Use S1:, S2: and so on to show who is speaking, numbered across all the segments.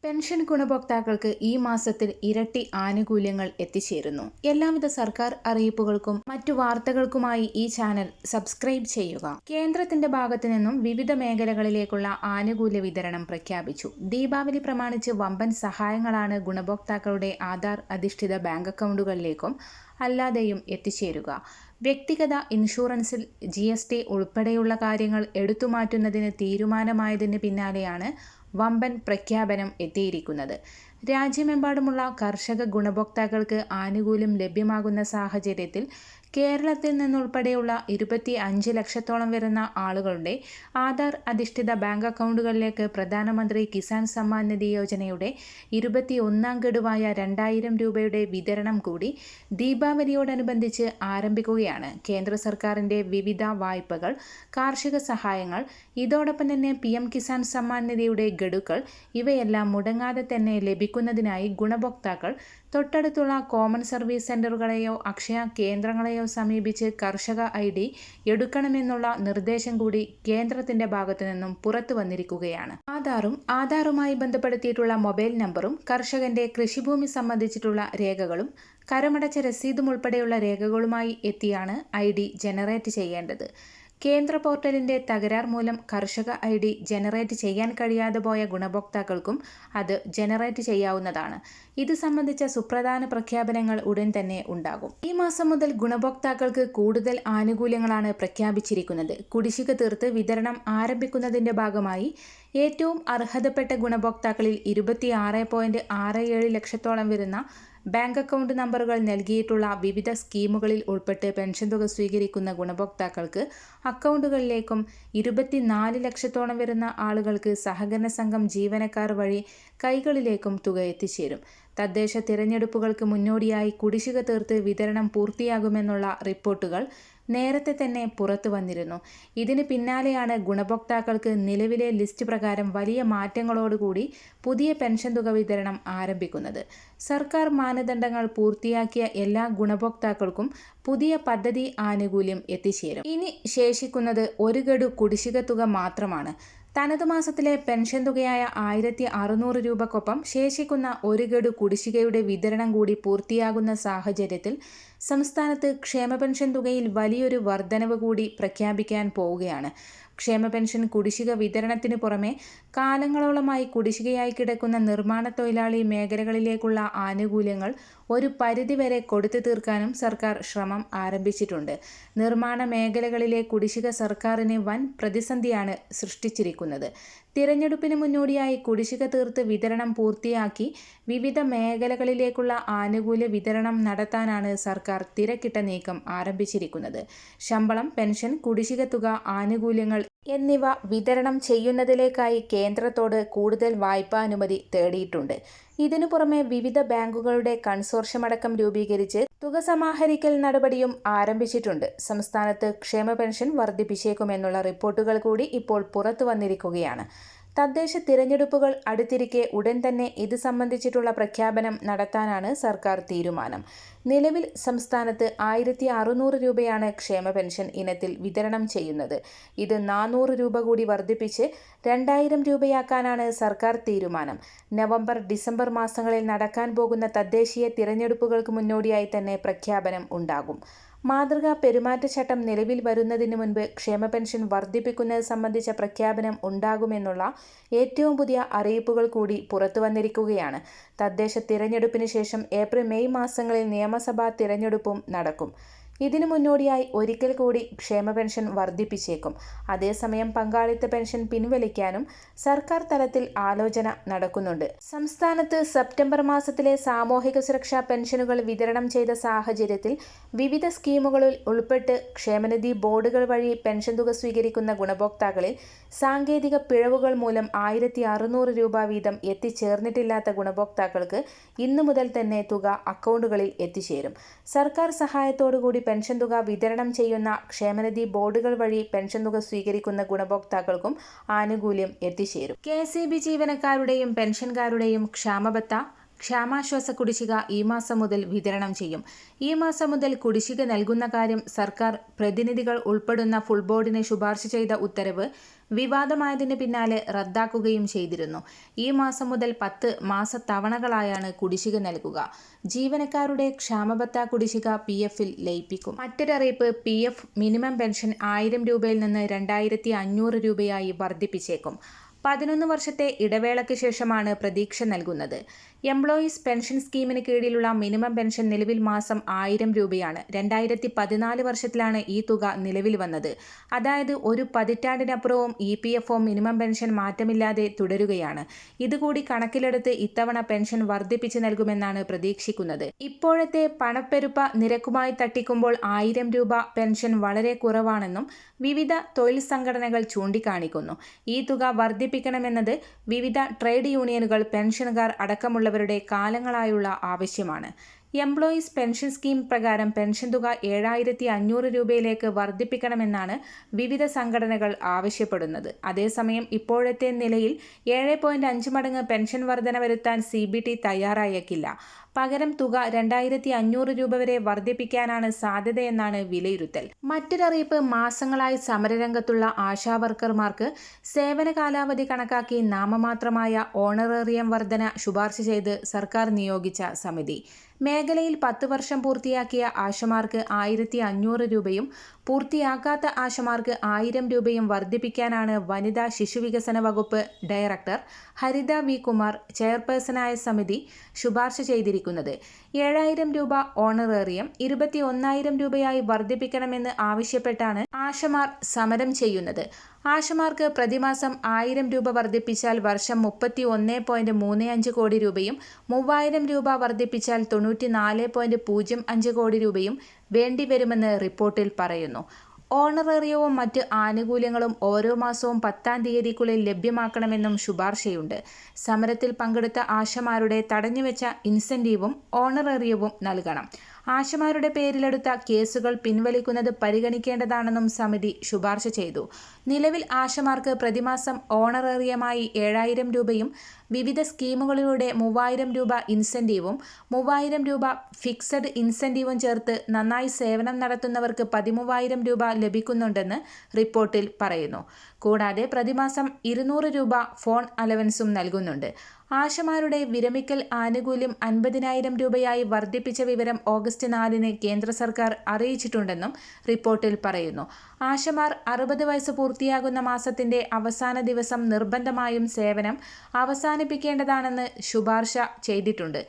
S1: Pension ഗുണഭോക്താക്കൾക്ക് ഈ മാസത്തിൽ ഇരട്ടി ആനുകൂല്യങ്ങൾ എത്തിച്ചേരുന്നു. എല്ലാവിധ സർക്കാർ അറിയിപ്പുകൾക്കും മറ്റു വാർത്തകൾക്കുമായി ഈ ചാനൽ സബ്സ്ക്രൈബ് ചെയ്യുക. കേന്ദ്രത്തിന്റെ ഭാഗത്തു നിന്നും വിവിധ മേഖലകളിലേക്കുള്ള ആനുകൂല്യ വിതരണം പ്രഖ്യാപിച്ചു. ദീപാവലി പ്രമാണിച്ച് വമ്പൻ സഹായങ്ങളാണ് ഗുണഭോക്താക്കളുടെ ആധാർ അധിഷ്ഠിത ബാങ്ക് അക്കൗണ്ടുകളിലേക്കും അല്ലാതെയും എത്തിച്ചേരുക. വ്യക്തിഗത ഇൻഷുറൻസിൽ GST ഉൾപ്പെടെയുള്ള കാര്യങ്ങൾ എടുത്തുമാറ്റുന്നതിന് തീരുമാനമായതിന് പിന്നാലെയാണ് വമ്പൻ പ്രഖ്യാപനം എത്തിയിരിക്കുന്നത്. രാജ്യമെമ്പാടുമുള്ള കർഷക ഗുണഭോക്താക്കൾക്ക് ആനുകൂല്യം ലഭ്യമാകുന്ന സാഹചര്യത്തിൽ കേരളത്തിൽ നിന്നുൾപ്പെടെയുള്ള 25 ലക്ഷത്തോളം വരുന്ന ആളുകളുടെ ആധാർ അധിഷ്ഠിത ബാങ്ക് അക്കൗണ്ടുകളിലേക്ക് പ്രധാനമന്ത്രി കിസാൻ സമ്മാൻ നിധി യോജനയുടെ 21ാം ഗഡുവായ 2000 രൂപയുടെ വിതരണം കൂടി ദീപാവലിയോടനുബന്ധിച്ച് ആരംഭിക്കുകയാണ്. കേന്ദ്ര സർക്കാരിൻ്റെ വിവിധ വായ്പകൾ, കാർഷിക സഹായങ്ങൾ, ഇതോടൊപ്പം തന്നെ PM കിസാൻ സമ്മാൻ നിധിയുടെ ഗഡുക്കൾ ഇവയെല്ലാം മുടങ്ങാതെ തന്നെ ലഭിക്കുന്നതിനായി ഗുണഭോക്താക്കൾ തൊട്ടടുത്തുള്ള കോമൺ സർവീസ് സെന്ററുകളെയോ അക്ഷയ കേന്ദ്രങ്ങളെയോ സമീപിച്ച് കർഷക ID എടുക്കണമെന്നുള്ള നിർദ്ദേശം കൂടി കേന്ദ്രത്തിന്റെ ഭാഗത്തു നിന്നും പുറത്തു വന്നിരിക്കുകയാണ്. ആധാറുമായി ബന്ധപ്പെടുത്തിയിട്ടുള്ള മൊബൈൽ നമ്പറും കർഷകന്റെ കൃഷിഭൂമി സംബന്ധിച്ചിട്ടുള്ള രേഖകളും കരമടച്ച രസീതും ഉൾപ്പെടെയുള്ള രേഖകളുമായി എത്തിയാണ് ID ജനറേറ്റ് ചെയ്യേണ്ടത്. കേന്ദ്ര പോർട്ടലിന്റെ തകരാർ മൂലം കർഷക ID ജനറേറ്റ് ചെയ്യാൻ കഴിയാതെ പോയ ഗുണഭോക്താക്കൾക്കും അത് ജനറേറ്റ് ചെയ്യാവുന്നതാണ്. ഇത് സംബന്ധിച്ച സുപ്രധാന പ്രഖ്യാപനങ്ങൾ ഉടൻ തന്നെ ഉണ്ടാകും. ഈ മാസം മുതൽ ഗുണഭോക്താക്കൾക്ക് കൂടുതൽ ആനുകൂല്യങ്ങളാണ് പ്രഖ്യാപിച്ചിരിക്കുന്നത്. കുടിശ്ശിക തീർത്ത് വിതരണം ആരംഭിക്കുന്നതിന്റെ ഭാഗമായി ഏറ്റവും അർഹതപ്പെട്ട ഗുണഭോക്താക്കളിൽ 26.67 ലക്ഷത്തോളം വരുന്ന ബാങ്ക് അക്കൗണ്ട് നമ്പറുകൾ നൽകിയിട്ടുള്ള വിവിധ സ്കീമുകളിൽ ഉൾപ്പെട്ട് പെൻഷൻ തുക സ്വീകരിക്കുന്ന ഗുണഭോക്താക്കൾക്ക് അക്കൗണ്ടുകളിലേക്കും 24 ലക്ഷത്തോളം വരുന്ന ആളുകൾക്ക് സഹകരണ സംഘം ജീവനക്കാർ വഴി കൈകളിലേക്കും തുക എത്തിച്ചേരും. തദ്ദേശ തിരഞ്ഞെടുപ്പുകൾക്ക് മുന്നോടിയായി കുടിശ്ശിക തീർത്ത് വിതരണം പൂർത്തിയാകുമെന്നുള്ള റിപ്പോർട്ടുകൾ നേരത്തെ തന്നെ പുറത്തു വന്നിരുന്നു. ഇതിന് പിന്നാലെയാണ് ഗുണഭോക്താക്കൾക്ക് നിലവിലെ ലിസ്റ്റ് പ്രകാരം വലിയ മാറ്റങ്ങളോടുകൂടി പുതിയ പെൻഷൻ തുക വിതരണം ആരംഭിക്കുന്നത്. സർക്കാർ മാനദണ്ഡങ്ങൾ പൂർത്തിയാക്കിയ എല്ലാ ഗുണഭോക്താക്കൾക്കും പുതിയ പദ്ധതി ആനുകൂല്യം എത്തിച്ചേരും. ഇനി ശേഷിക്കുന്നത് ഒരു ഗഡു കുടിശ്ശിക തുക മാത്രമാണ്. തനത് മാസത്തിലെ പെൻഷൻ തുകയായ 1600 രൂപക്കൊപ്പം ശേഷിക്കുന്ന ഒരു ഗഡു കുടിശ്ശികയുടെ വിതരണം കൂടി പൂർത്തിയാകുന്ന സാഹചര്യത്തിൽ സംസ്ഥാനത്ത് ക്ഷേമ പെൻഷൻ തുകയിൽ വലിയൊരു വർധനവ് കൂടി പ്രഖ്യാപിക്കാൻ പോവുകയാണ്. ക്ഷേമ പെൻഷൻ കുടിശ്ശിക വിതരണത്തിന് പുറമെ കാലങ്ങളോളമായി കുടിശ്ശികയായി കിടക്കുന്ന നിർമ്മാണ തൊഴിലാളി മേഖലകളിലേക്കുള്ള ആനുകൂല്യങ്ങൾ ഒരു പരിധിവരെ കൊടുത്തു തീർക്കാനും സർക്കാർ ശ്രമം ആരംഭിച്ചിട്ടുണ്ട്. നിർമ്മാണ മേഖലകളിലെ കുടിശ്ശിക സർക്കാരിന് വൻ പ്രതിസന്ധിയാണ് സൃഷ്ടിച്ചിരിക്കുന്നത്. തിരഞ്ഞെടുപ്പിന് മുന്നോടിയായി കുടിശ്ശിക തീർത്ത് വിതരണം പൂർത്തിയാക്കി വിവിധ മേഖലകളിലേക്കുള്ള ആനുകൂല്യ വിതരണം നടത്താനാണ് സർക്കാർ തിരക്കിട്ട നീക്കം ആരംഭിച്ചിരിക്കുന്നത്. ശമ്പളം, പെൻഷൻ, കുടിശ്ശിക തുക, ആനുകൂല്യങ്ങൾ എന്നിവ വിതരണം ചെയ്യുന്നതിലേക്കായി കേന്ദ്രത്തോട് കൂടുതൽ വായ്പാനുമതി തേടിയിട്ടുണ്ട്. ഇതിനു പുറമെ വിവിധ ബാങ്കുകളുടെ കൺസോർഷ്യമടക്കം രൂപീകരിച്ച് തുക സമാഹരിക്കൽ നടപടിയും ആരംഭിച്ചിട്ടുണ്ട്. സംസ്ഥാനത്ത് ക്ഷേമ പെൻഷൻ വർദ്ധിപ്പിച്ചേക്കുമെന്നുള്ള റിപ്പോർട്ടുകൾ കൂടി ഇപ്പോൾ പുറത്തു വന്നിരിക്കുകയാണ്. തദ്ദേശ തിരഞ്ഞെടുപ്പുകൾ അടുത്തിരിക്കെ ഉടൻ തന്നെ ഇത് സംബന്ധിച്ചിട്ടുള്ള പ്രഖ്യാപനം നടത്താനാണ് സർക്കാർ തീരുമാനം. നിലവിൽ സംസ്ഥാനത്ത് 1600 രൂപയാണ് ക്ഷേമ പെൻഷൻ ഇനത്തിൽ വിതരണം ചെയ്യുന്നത്. ഇത് 400 രൂപ കൂടി വർദ്ധിപ്പിച്ച് 2000 രൂപയാക്കാനാണ് സർക്കാർ തീരുമാനം. നവംബർ, ഡിസംബർ മാസങ്ങളിൽ നടക്കാൻ പോകുന്ന തദ്ദേശീയ തിരഞ്ഞെടുപ്പുകൾക്ക് മുന്നോടിയായി തന്നെ പ്രഖ്യാപനം ഉണ്ടാകും. മാതൃകാ പെരുമാറ്റച്ചട്ടം നിലവിൽ വരുന്നതിന് മുൻപ് ക്ഷേമ പെൻഷൻ വർദ്ധിപ്പിക്കുന്നത് സംബന്ധിച്ച പ്രഖ്യാപനം ഉണ്ടാകുമെന്നുള്ള ഏറ്റവും പുതിയ അറിയിപ്പുകൾ കൂടി പുറത്തു വന്നിരിക്കുകയാണ്. തദ്ദേശ തിരഞ്ഞെടുപ്പിന് ശേഷം ഏപ്രിൽ, മെയ് മാസങ്ങളിൽ നിയമസഭാ തിരഞ്ഞെടുപ്പും നടക്കും. ഇതിനു മുന്നോടിയായി ഒരിക്കൽ കൂടി ക്ഷേമ പെൻഷൻ വർദ്ധിപ്പിച്ചേക്കും. അതേസമയം പങ്കാളിത്ത പെൻഷൻ പിൻവലിക്കാനും സർക്കാർ തലത്തിൽ ആലോചന നടക്കുന്നുണ്ട്. സംസ്ഥാനത്ത് സെപ്റ്റംബർ മാസത്തിലെ സാമൂഹിക സുരക്ഷാ പെൻഷനുകൾ വിതരണം ചെയ്ത സാഹചര്യത്തിൽ വിവിധ സ്കീമുകളിൽ ഉൾപ്പെട്ട് ക്ഷേമനിധി ബോർഡുകൾ വഴി പെൻഷൻ തുക സ്വീകരിക്കുന്ന ഗുണഭോക്താക്കളിൽ സാങ്കേതിക പിഴവുകൾ മൂലം 1600 രൂപ വീതം എത്തിച്ചേർന്നിട്ടില്ലാത്ത ഗുണഭോക്താക്കൾക്ക് ഇന്നു മുതൽ തന്നെ തുക അക്കൗണ്ടുകളിൽ എത്തിച്ചേരും. സർക്കാർ സഹായത്തോടുകൂടി പെൻഷൻ തുക വിതരണം ചെയ്യുന്ന ക്ഷേമനിധി ബോർഡുകൾ വഴി പെൻഷൻ തുക സ്വീകരിക്കുന്ന ഗുണഭോക്താക്കൾക്കും ആനുകൂല്യം എത്തിച്ചേരും. KSEB ജീവനക്കാരുടെയും പെൻഷൻകാരുടെയും ക്ഷാമബത്ത, ക്ഷാമാശ്വാസ കുടിശ്ശിക ഈ മാസം മുതൽ വിതരണം ചെയ്യും. ഈ മാസം മുതൽ കുടിശ്ശിക നൽകുന്ന കാര്യം സർക്കാർ പ്രതിനിധികൾ ഉൾപ്പെടുന്ന ഫുൾ ബോർഡിന് ശുപാർശ ചെയ്ത ഉത്തരവ് വിവാദമായതിന് പിന്നാലെ റദ്ദാക്കുകയും ചെയ്തിരുന്നു. ഈ മാസം മുതൽ 10 മാസത്തവണകളായാണ് കുടിശ്ശിക നൽകുക. ജീവനക്കാരുടെ ക്ഷാമബത്ത കുടിശ്ശിക PFൽ ലയിപ്പിക്കും. മറ്റൊരറിയിപ്പ്, PF മിനിമം പെൻഷൻ 1000 രൂപയിൽ നിന്ന് 2500 രൂപയായി വർദ്ധിപ്പിച്ചേക്കും. 11 വർഷത്തെ ഇടവേളയ്ക്ക് ശേഷമാണ് പ്രതീക്ഷ നൽകുന്നത്. എംപ്ലോയീസ് പെൻഷൻ സ്കീമിന് കീഴിലുള്ള മിനിമം പെൻഷൻ നിലവിൽ മാസം 1000 രൂപയാണ്. 2014 വർഷത്തിലാണ് ഈ തുക നിലവിൽ വന്നത്. അതായത് ഒരു പതിറ്റാണ്ടിനപ്പുറവും EPFO മിനിമം പെൻഷൻ മാറ്റമില്ലാതെ തുടരുകയാണ്. ഇതുകൂടി കണക്കിലെടുത്ത് ഇത്തവണ പെൻഷൻ വർദ്ധിപ്പിച്ച് നൽകുമെന്നാണ് പ്രതീക്ഷിക്കുന്നത്. ഇപ്പോഴത്തെ പണപ്പെരുപ്പ നിരക്കുമായി തട്ടിക്കുമ്പോൾ 1000 രൂപ പെൻഷൻ വളരെ കുറവാണെന്നും വിവിധ തൊഴിൽ സംഘടനകൾ ചൂണ്ടിക്കാണിക്കുന്നു. ഈ തുക വർദ്ധിപ്പിക്കണമെന്നത് വിവിധ ട്രേഡ് യൂണിയനുകൾ, പെൻഷനുകാർ അടക്കമുള്ളവരുടെ കാലങ്ങളായുള്ള ആവശ്യമാണ്. എംപ്ലോയീസ് പെൻഷൻ സ്കീം പ്രകാരം പെൻഷൻ തുക 7500 രൂപയിലേക്ക് വർദ്ധിപ്പിക്കണമെന്നാണ് വിവിധ സംഘടനകൾ ആവശ്യപ്പെടുന്നത്. അതേസമയം ഇപ്പോഴത്തെ നിലയിൽ 7.5 മടങ്ങ് പെൻഷൻ വർധന വരുത്താൻ CBT തയ്യാറായേക്കില്ല. പകരം തുക 2500 രൂപ വരെ വർദ്ധിപ്പിക്കാനാണ് സാധ്യതയെന്നാണ് വിലയിരുത്തൽ. മറ്റൊരറിയിപ്പ്, മാസങ്ങളായി സമരരംഗത്തുള്ള ആശാവർക്കർമാർക്ക് സേവന കാലാവധി കണക്കാക്കി നാമമാത്രമായ ഓണറേറിയം വർധന ശുപാർശ ചെയ്ത് സർക്കാർ നിയോഗിച്ച സമിതി. മേഖലയിൽ 10 വർഷം പൂർത്തിയാക്കിയ ആശമാർക്ക് 1500 രൂപയും പൂർത്തിയാക്കാത്ത ആശമാർക്ക് 1000 രൂപയും വർദ്ധിപ്പിക്കാനാണ് വനിതാ ശിശുവികസന വകുപ്പ് ഡയറക്ടർ ഹരിത V. കുമാർ ചെയർപേഴ്സണായ സമിതി ശുപാർശ ചെയ്തിരിക്കുന്നത്. 7000 രൂപ ഓണറേറിയം 21000 രൂപയായി വർദ്ധിപ്പിക്കണമെന്ന് ആവശ്യപ്പെട്ടാണ് ആശമാർ സമരം ചെയ്യുന്നത്. ആശമാർക്ക് പ്രതിമാസം 1000 രൂപ വർദ്ധിപ്പിച്ചാൽ വർഷം 31.35 കോടി രൂപയും 3000 രൂപ വർദ്ധിപ്പിച്ചാൽ 94.05 കോടി രൂപയും വേണ്ടിവരുമെന്ന് റിപ്പോർട്ടിൽ പറയുന്നു. ഓണറേറിയവും മറ്റ് ആനുകൂല്യങ്ങളും ഓരോ മാസവും 10-ാം തീയതിക്കുള്ളിൽ ലഭ്യമാക്കണമെന്നും ശുപാർശയുണ്ട്. സമരത്തിൽ പങ്കെടുത്ത ആശമാരുടെ തടഞ്ഞുവെച്ച ഇൻസെന്റീവും ഓണറേറിയവും നൽകണം. ആശമാരുടെ പേരിലെടുത്ത കേസുകൾ പിൻവലിക്കുന്നത് പരിഗണിക്കേണ്ടതാണെന്നും സമിതി ശുപാർശ ചെയ്തു. നിലവിൽ ആശമാർക്ക് പ്രതിമാസം ഓണറേറിയമായി 7000 രൂപയും വിവിധ സ്കീമുകളിലൂടെ 3000 രൂപ ഇൻസെന്റീവും 3000 രൂപ ഫിക്സഡ് ഇൻസെന്റീവും ചേർത്ത് നന്നായി സേവനം നടത്തുന്നവർക്ക് 13000 രൂപ ലഭിക്കുന്നുണ്ടെന്ന് റിപ്പോർട്ടിൽ പറയുന്നു. കൂടാതെ പ്രതിമാസം 200 രൂപ ഫോൺ അലവൻസും നൽകുന്നുണ്ട്. ആശമാരുടെ വിരമിക്കൽ ആനുകൂല്യം 50000 രൂപയായി വർദ്ധിപ്പിച്ച വിവരം ഓഗസ്റ്റ് 4-ന് കേന്ദ്ര സർക്കാർ അറിയിച്ചിട്ടുണ്ടെന്നും റിപ്പോർട്ടിൽ പറയുന്നു. ആശമാർ 60 വയസ്സ് പൂർത്തിയാകുന്ന മാസത്തിന്റെ അവസാന ദിവസം നിർബന്ധമായും സേവനം അവസാനിപ്പിക്കേണ്ടതാണെന്ന് ശുപാർശ ചെയ്തിട്ടുണ്ട്.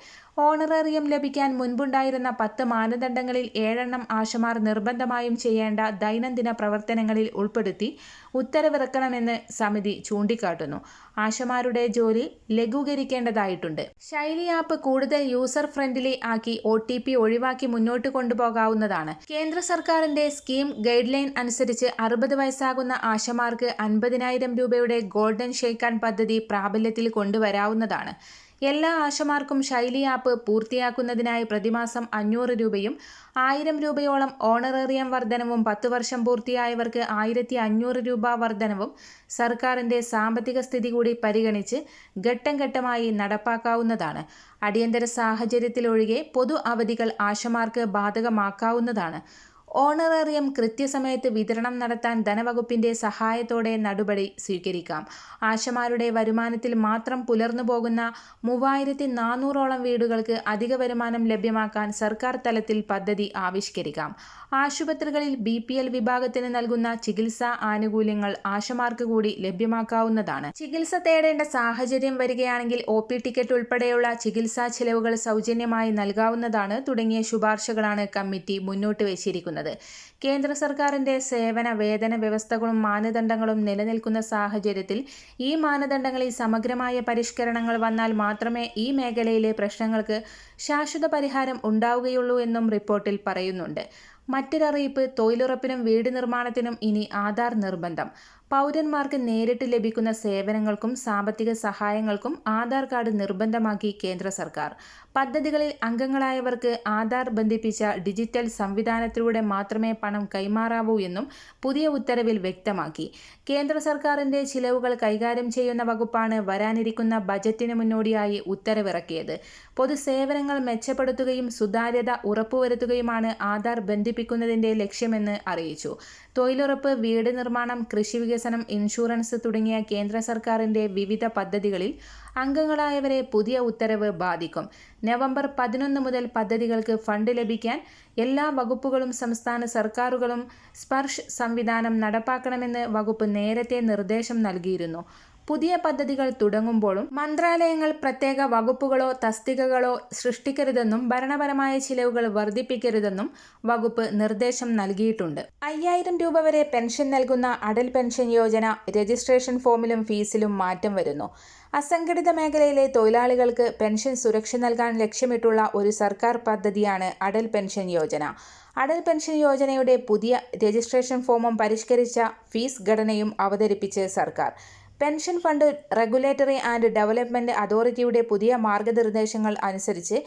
S1: ഓണറേറിയം ലഭിക്കാൻ മുൻപുണ്ടായിരുന്ന 10 മാനദണ്ഡങ്ങളിൽ 7 ആശമാർ നിർബന്ധമായും ചെയ്യേണ്ട ദൈനംദിന പ്രവർത്തനങ്ങളിൽ ഉൾപ്പെടുത്തി ഉത്തരവിറക്കണമെന്ന് സമിതി ചൂണ്ടിക്കാട്ടുന്നു. ആശമാരുടെ ജോലി ലഘൂകരിക്കേണ്ടതായിട്ടുണ്ട്. ശൈലി ആപ്പ് കൂടുതൽ യൂസർ ഫ്രണ്ട്ലി ആക്കി OTP ഒഴിവാക്കി മുന്നോട്ട് കൊണ്ടുപോകാവുന്നതാണ്. കേന്ദ്ര സർക്കാരിന്റെ സ്കീം ഗൈഡ് ലൈൻ അനുസരിച്ച് 60 വയസ്സാകുന്ന ആശമാർക്ക് 50000 രൂപയുടെ ഗോൾഡൻ ഷെയ്ക്കാൻ പദ്ധതി പ്രാബല്യത്തിൽ കൊണ്ടുവരാവുന്നതാണ്. എല്ലാ ആശമാർക്കും ശൈലി ആപ്പ് പൂർത്തിയാക്കുന്നതിനായി പ്രതിമാസം 500 രൂപയും 1000 രൂപയോളം ഓണറേറിയം വർധനവും 10 വർഷം പൂർത്തിയായവർക്ക് 1500 രൂപ വർധനവും സർക്കാരിന്റെ സാമ്പത്തിക സ്ഥിതി കൂടി പരിഗണിച്ച് ഘട്ടം ഘട്ടമായി നടപ്പാക്കാവുന്നതാണ്. അടിയന്തര സാഹചര്യത്തിലൊഴികെ പൊതു അവധികൾ ആശമാർക്ക് ബാധകമാക്കാവുന്നതാണ്. ഓണറേറിയം കൃത്യസമയത്ത് വിതരണം നടത്താൻ ധനവകുപ്പിന്റെ സഹായത്തോടെ നടപടി സ്വീകരിക്കാം. ആശമാരുടെ വരുമാനത്തിൽ മാത്രം പുലർന്നു പോകുന്ന 3400ഓളം വീടുകൾക്ക് അധിക വരുമാനം ലഭ്യമാക്കാൻ സർക്കാർ തലത്തിൽ പദ്ധതി ആവിഷ്കരിക്കാം. ആശുപത്രികളിൽ BPL വിഭാഗത്തിന് നൽകുന്ന ചികിത്സാ ആനുകൂല്യങ്ങൾ ആശമാർക്ക് കൂടി ലഭ്യമാക്കാവുന്നതാണ്. ചികിത്സ തേടേണ്ട സാഹചര്യം വരികയാണെങ്കിൽ OP ടിക്കറ്റ് ഉൾപ്പെടെയുള്ള ചികിത്സാ ചെലവുകൾ സൗജന്യമായി നൽകാവുന്നതാണ് തുടങ്ങിയ ശുപാർശകളാണ് കമ്മിറ്റി മുന്നോട്ട് വച്ചിരിക്കുന്നത്. കേന്ദ്ര സർക്കാരിന്റെ സേവന വേതന വ്യവസ്ഥകളും മാനദണ്ഡങ്ങളും നിലനിൽക്കുന്ന സാഹചര്യത്തിൽ ഈ മാനദണ്ഡങ്ങളിൽ സമഗ്രമായ പരിഷ്കരണങ്ങൾ വന്നാൽ മാത്രമേ ഈ മേഖലയിലെ പ്രശ്നങ്ങൾക്ക് ശാശ്വത പരിഹാരം ഉണ്ടാവുകയുള്ളൂ എന്നും റിപ്പോർട്ടിൽ പറയുന്നുണ്ട്. മറ്റൊരറിയിപ്പ്, തൊഴിലുറപ്പിനും വീട് നിർമ്മാണത്തിനും ഇനി ആധാർ നിർബന്ധം. പൗരന്മാർക്ക് നേരിട്ട് ലഭിക്കുന്ന സേവനങ്ങൾക്കും സാമ്പത്തിക സഹായങ്ങൾക്കും ആധാർ കാർഡ് നിർബന്ധമാക്കി കേന്ദ്ര സർക്കാർ. പദ്ധതികളിൽ അംഗങ്ങളായവർക്ക് ആധാർ ബന്ധിപ്പിച്ച ഡിജിറ്റൽ സംവിധാനത്തിലൂടെ മാത്രമേ പണം കൈമാറാവൂ എന്നും പുതിയ ഉത്തരവിൽ വ്യക്തമാക്കി. കേന്ദ്ര സർക്കാരിന്റെ ചിലവുകൾ കൈകാര്യം ചെയ്യുന്ന വകുപ്പാണ് വരാനിരിക്കുന്ന ബജറ്റിന് മുന്നോടിയായി ഉത്തരവിറക്കിയത്. പൊതുസേവനങ്ങൾ മെച്ചപ്പെടുത്തുകയും സുതാര്യത ഉറപ്പുവരുത്തുകയുമാണ് ആധാർ ബന്ധിപ്പിക്കുന്നതിന്റെ ലക്ഷ്യമെന്ന് അറിയിച്ചു. തൊഴിലുറപ്പ്, വീട് നിർമ്മാണം, കൃഷി വികസനം, ഇൻഷുറൻസ് തുടങ്ങിയ കേന്ദ്ര സർക്കാരിന്റെ വിവിധ പദ്ധതികളിൽ അംഗങ്ങളായവരെ പുതിയ ഉത്തരവ് ബാധിക്കും. നവംബർ 11 മുതൽ പദ്ധതികൾക്ക് ഫണ്ട് ലഭിക്കാൻ എല്ലാ വകുപ്പുകളും സംസ്ഥാന സർക്കാരുകളും സ്പർശ് സംവിധാനം നടപ്പാക്കണമെന്ന് വകുപ്പ് നേരത്തെ നിർദ്ദേശം നൽകിയിരുന്നു. പുതിയ പദ്ധതികൾ തുടങ്ങുമ്പോഴും മന്ത്രാലയങ്ങൾ പ്രത്യേക വകുപ്പുകളോ തസ്തികകളോ സൃഷ്ടിക്കരുതെന്നും ഭരണപരമായ ചിലവുകൾ വർദ്ധിപ്പിക്കരുതെന്നും വകുപ്പ് നിർദ്ദേശം നൽകിയിട്ടുണ്ട്. 5000 രൂപ വരെ പെൻഷൻ നൽകുന്ന അടൽ പെൻഷൻ യോജന രജിസ്ട്രേഷൻ ഫോമിലും ഫീസിലും മാറ്റം വരുന്നു. അസംഘടിത മേഖലയിലെ തൊഴിലാളികൾക്ക് പെൻഷൻ സുരക്ഷ നൽകാൻ ലക്ഷ്യമിട്ടുള്ള ഒരു സർക്കാർ പദ്ധതിയാണ് അടൽ പെൻഷൻ യോജന. അടൽ പെൻഷൻ യോജനയുടെ പുതിയ രജിസ്ട്രേഷൻ ഫോമും പരിഷ്കരിച്ച ഫീസ് ഘടനയും അവതരിപ്പിച്ച് സർക്കാർ. Pension fund regulatory and development അതോറിറ്റിയുടെ പുതിയ മാർഗനിർദ്ദേശങ്ങൾ അനുസരിച്ച്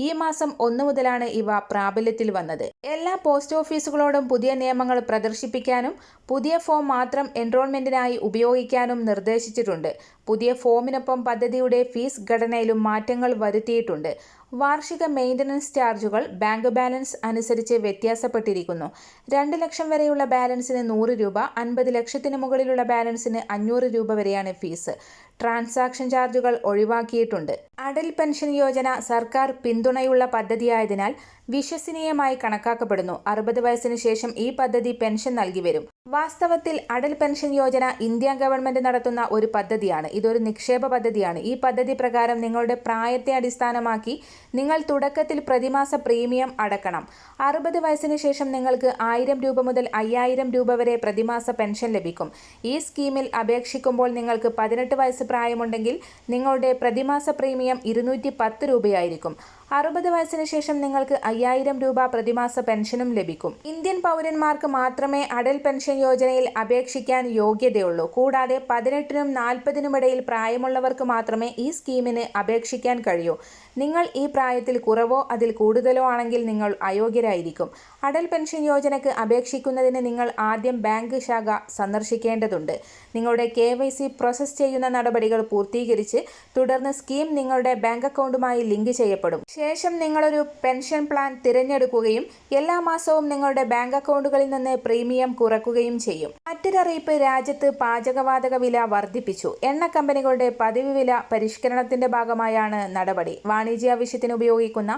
S1: ഈ മാസം 1 മുതലാണ് ഇവ പ്രാബല്യത്തിൽ വന്നത്. എല്ലാ പോസ്റ്റ് ഓഫീസുകളോടും പുതിയ നിയമങ്ങൾ പ്രദർശിപ്പിക്കാനും പുതിയ ഫോം മാത്രം എൻറോൾമെന്റിനായി ഉപയോഗിക്കാനും നിർദ്ദേശിച്ചിട്ടുണ്ട്. പുതിയ ഫോമിനൊപ്പം പദ്ധതിയുടെ ഫീസ് ഘടനയിലും മാറ്റങ്ങൾ വരുത്തിയിട്ടുണ്ട്. വാർഷിക മെയിൻ്റനൻസ് ചാർജുകൾ ബാങ്ക് ബാലൻസ് അനുസരിച്ച് വ്യത്യാസപ്പെട്ടിരിക്കുന്നു. 2 ലക്ഷം വരെയുള്ള ബാലൻസിന് 100 രൂപ, 50 ലക്ഷത്തിന് മുകളിലുള്ള ബാലൻസിന് 500 രൂപ വരെയാണ് ഫീസ്. ട്രാൻസാക്ഷൻ ചാർജുകൾ ഒഴിവാക്കിയിട്ടുണ്ട്. അടൽ പെൻഷൻ യോജന സർക്കാർ പിന്തുണയുള്ള പദ്ധതിയായതിനാൽ വിശ്വസനീയമായി കണക്കാക്കപ്പെടുന്നു. 60 വയസ്സിന് ശേഷം ഈ പദ്ധതി പെൻഷൻ നൽകി വരും. വാസ്തവത്തിൽ Atal pension Yojana India government നടത്തുന്ന ഒരു പദ്ധതിയാണ്. ഇതൊരു നിക്ഷേപ പദ്ധതിയാണ്. ഈ പദ്ധതി പ്രകാരം നിങ്ങളുടെ പ്രായത്തെ അടിസ്ഥാനമാക്കി നിങ്ങൾ തുടക്കത്തിൽ പ്രതിമാസ പ്രീമിയം അടക്കണം. 60 വയസ്സിന് ശേഷം നിങ്ങൾക്ക് 1000 രൂപ മുതൽ 5000 രൂപ വരെ പ്രതിമാസ പെൻഷൻ ലഭിക്കും. ഈ സ്കീമിൽ അപേക്ഷിക്കുമ്പോൾ നിങ്ങൾക്ക് 18 വയസ്സ് പ്രായമുണ്ടെങ്കിൽ നിങ്ങളുടെ പ്രതിമാസ പ്രീമിയം 210 രൂപയായിരിക്കും. 60 വയസ്സിന് ശേഷം നിങ്ങൾക്ക് 5000 രൂപ പ്രതിമാസ പെൻഷനും ലഭിക്കും. ഇന്ത്യൻ പൗരന്മാർക്ക് മാത്രമേ അടൽ പെൻഷൻ യോജനയിൽ അപേക്ഷിക്കാൻ യോഗ്യതയുള്ളൂ. കൂടാതെ 18നും 40നും ഇടയിൽ പ്രായമുള്ളവർക്ക് മാത്രമേ ഈ സ്കീമിന് അപേക്ഷിക്കാൻ കഴിയൂ. നിങ്ങൾ ഈ പ്രായത്തിൽ കുറവോ അതിൽ കൂടുതലോ ആണെങ്കിൽ നിങ്ങൾ അയോഗ്യരായിരിക്കും. അടൽ പെൻഷൻ യോജനയ്ക്ക് അപേക്ഷിക്കുന്നതിന് നിങ്ങൾ ആദ്യം ബാങ്ക് ശാഖ സന്ദർശിക്കേണ്ടതുണ്ട്. നിങ്ങളുടെ KYC പ്രോസസ് ചെയ്യുന്ന നടപടികൾ പൂർത്തീകരിച്ച് തുടർന്ന് സ്കീം നിങ്ങളുടെ ബാങ്ക് അക്കൗണ്ടുമായി ലിങ്ക് ചെയ്യപ്പെടും. ശേഷം നിങ്ങളൊരു പെൻഷൻ പ്ലാൻ തിരഞ്ഞെടുക്കുകയും എല്ലാ മാസവും നിങ്ങളുടെ ബാങ്ക് അക്കൗണ്ടുകളിൽ നിന്ന് പ്രീമിയം കുറയ്ക്കുകയും ചെയ്യും. മറ്റൊരു അറിയിപ്പ്, രാജ്യത്ത് പാചകവാതക വില വർദ്ധിപ്പിച്ചു. എണ്ണ കമ്പനികളുടെ പതിവ് വില പരിഷ്കരണത്തിന്റെ ഭാഗമായാണ് നടപടി. വാണിജ്യാവശ്യത്തിന് ഉപയോഗിക്കുന്ന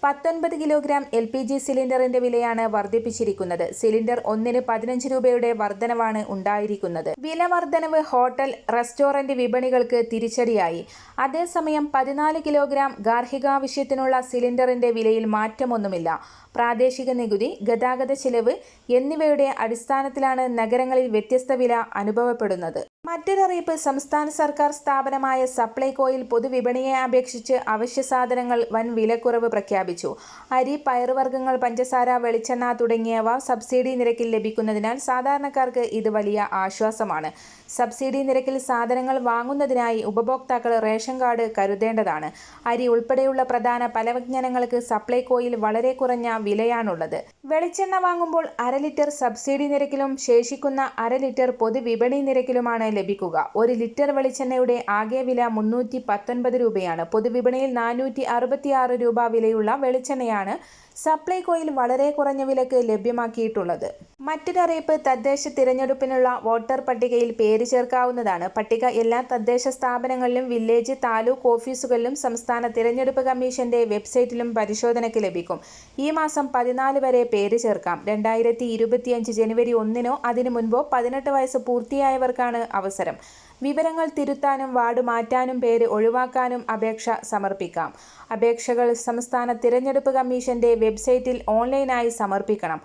S1: 19 കിലോഗ്രാം LPG സിലിണ്ടറിന്റെ വിലയാണ് വർദ്ധിപ്പിച്ചിരിക്കുന്നത്. സിലിണ്ടർ ഒന്നിന് 15 രൂപയുടെ വർധനവാണ് ഉണ്ടായിരിക്കുന്നത്. വില വർധനവ് ഹോട്ടൽ, റെസ്റ്റോറന്റ് വിപണികൾക്ക് തിരിച്ചടിയായി. അതേസമയം 14 കിലോഗ്രാം ഗാർഹികാവശ്യത്തിനുള്ള സിലിണ്ടറിന്റെ വിലയിൽ മാറ്റമൊന്നുമില്ല. പ്രാദേശിക നികുതി, ഗതാഗത ചെലവ് എന്നിവയുടെ അടിസ്ഥാനത്തിലാണ് നഗരങ്ങളിൽ വ്യത്യസ്ത വില അനുഭവപ്പെടുന്നത്. മറ്റൊരറിയിപ്പ്, സംസ്ഥാന സർക്കാർ സ്ഥാപനമായ സപ്ലൈകോയിൽ പൊതുവിപണിയെ അപേക്ഷിച്ച് അവശ്യ സാധനങ്ങൾ വൻ വിലക്കുറവ് പ്രഖ്യാപിച്ചു. അരി, പയറുവർഗ്ഗങ്ങൾ, പഞ്ചസാര, വെളിച്ചെണ്ണ തുടങ്ങിയവ സബ്സിഡി നിരക്കിൽ ലഭിക്കുന്നതിനാൽ സാധാരണക്കാർക്ക് ഇത് വലിയ ആശ്വാസമാണ്. സബ്സിഡി നിരക്കിൽ സാധനങ്ങൾ വാങ്ങുന്നതിനായി ഉപഭോക്താക്കൾ റേഷൻ കാർഡ് കരുതേണ്ടതാണ്. അരി ഉൾപ്പെടെയുള്ള പ്രധാന പലവ്യഞ്ജനങ്ങൾക്ക് സപ്ലൈകോയിൽ വളരെ കുറഞ്ഞ വിലയാണുള്ളത്. വെളിച്ചെണ്ണ വാങ്ങുമ്പോൾ 1/2 ലിറ്റർ സബ്സിഡി നിരക്കിലും ശേഷിക്കുന്ന 1/2 ലിറ്റർ പൊതുവിപണി നിരക്കിലുമാണ് ലഭിക്കുക. 1 ലിറ്റർ വെളിച്ചെണ്ണയുടെ ആകെ വില 319 രൂപയാണ്. പൊതുവിപണിയിൽ 466 രൂപ വിലയുള്ള വെളിച്ചെണ്ണയാണ് സപ്ലൈകോയിൽ വളരെ കുറഞ്ഞ വിലക്ക് ലഭ്യമാക്കിയിട്ടുള്ളത്. മറ്റൊരറിയിപ്പ്, തദ്ദേശ തിരഞ്ഞെടുപ്പിനുള്ള വോട്ടർ പട്ടികയിൽ പേര് ചേർക്കാവുന്നതാണ്. പട്ടിക എല്ലാ തദ്ദേശ സ്ഥാപനങ്ങളിലും വില്ലേജ്, താലൂക്ക് ഓഫീസുകളിലും സംസ്ഥാന തിരഞ്ഞെടുപ്പ് കമ്മീഷന്റെ വെബ്സൈറ്റിലും പരിശോധനയ്ക്ക് ലഭിക്കും. ഈ മാസം 14 വരെ പേര് ചേർക്കാം. 2025 ജനുവരി 1-നോ അതിനു മുൻപോ 18 വയസ്സ് പൂർത്തിയായവർക്കാണ് അവസരം. വിവരങ്ങൾ തിരുത്താനും വാർഡ് മാറ്റാനും പേര് ഒഴിവാക്കാനും അപേക്ഷ സമർപ്പിക്കാം. അപേക്ഷകൾ സംസ്ഥാന തിരഞ്ഞെടുപ്പ് കമ്മീഷന്റെ വെബ്സൈറ്റിൽ ഓൺലൈനായി സമർപ്പിക്കണം.